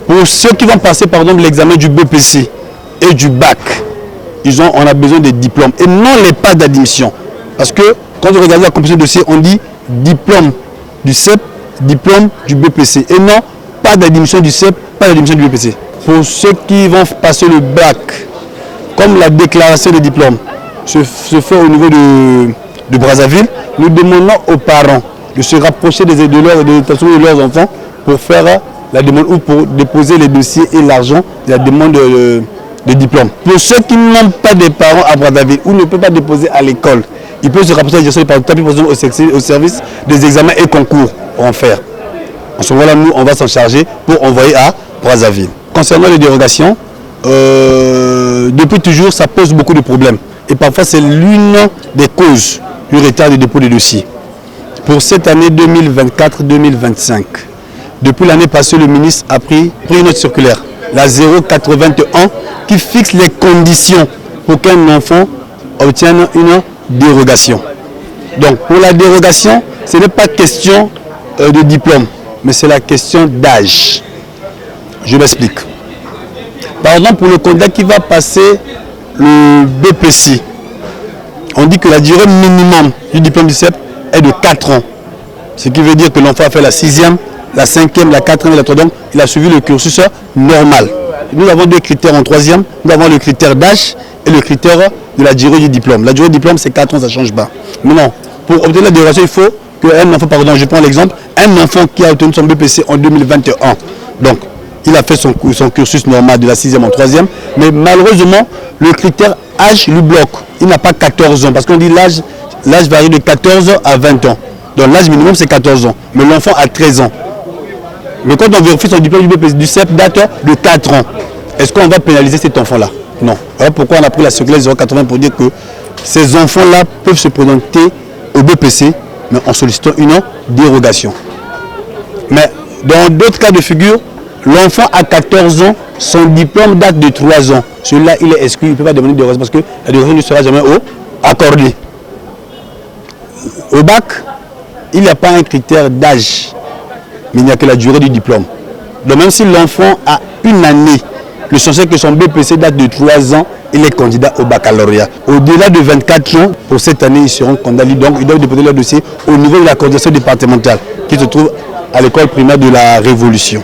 Pour ceux qui vont passer par exemple l'examen du BPC et du bac, on a besoin des diplômes et non les pas d'admission. Parce que quand on regarde la composition de dossier, on dit diplôme du CEP, diplôme du BPC. Et non, pas d'admission du CEP, pas d'admission du BPC. Pour ceux qui vont passer le bac, comme la déclaration des diplômes se fait au niveau de Brazzaville, nous demandons aux parents de se rapprocher des éducations de leurs enfants pour faire la demande ou pour déposer les dossiers et l'argent de la demande de diplôme. Pour ceux qui n'ont pas de parents à Brazzaville ou ne peuvent pas déposer à l'école, ils peuvent se rapprocher de la gestion des parents au service des examens et concours en faire. En ce moment-là, nous, on va s'en charger pour envoyer à Brazzaville. Concernant les dérogations, depuis toujours, ça pose beaucoup de problèmes. Et parfois, c'est l'une des causes du retard de dépôt des dossiers. Pour cette année 2024-2025, depuis l'année passée, le ministre a pris une autre circulaire, la 081, qui fixe les conditions pour qu'un enfant obtienne une dérogation. Donc, pour la dérogation, ce n'est pas question de diplôme, mais c'est la question d'âge. Je m'explique. Par exemple, pour le candidat qui va passer le BPC, on dit que la durée minimum du diplôme du CEP est de 4 ans. Ce qui veut dire que l'enfant a fait la 6e, la 5e, la 4e et la 3e. Il a suivi le cursus normal. Nous avons deux critères en 3e. Nous avons le critère d'âge et le critère de la durée du diplôme. La durée du diplôme, c'est 4 ans, ça ne change pas. Mais non, pour obtenir la dérogation, il faut qu'un enfant, pardon, je prends l'exemple, un enfant qui a obtenu son BPC en 2021. Donc, il a fait son cursus normal de la 6e en 3e. Mais malheureusement, le critère âge lui bloque. Il n'a pas 14 ans parce qu'on dit l'âge varie de 14 à 20 ans. Donc l'âge minimum c'est 14 ans. Mais l'enfant a 13 ans. Mais quand on vérifie son diplôme du CEP date de 4 ans, est-ce qu'on va pénaliser cet enfant-là? Non. Alors pourquoi on a pris la circulaire 080 pour dire que ces enfants-là peuvent se présenter au BPC, mais en sollicitant une dérogation. Mais dans d'autres cas de figure, l'enfant a 14 ans, son diplôme date de 3 ans. Celui-là, il est exclu, il ne peut pas demander de dérogation parce que la dérogation ne sera jamais accordée. Au bac, il n'y a pas un critère d'âge, mais il n'y a que la durée du diplôme. Donc même si l'enfant a une année, le sens que son BPC date de 3 ans, il est candidat au baccalauréat. Au-delà de 24 ans, pour cette année, ils seront condamnés. Donc ils doivent déposer leur dossier au niveau de la coordination départementale qui se trouve à l'école primaire de la Révolution.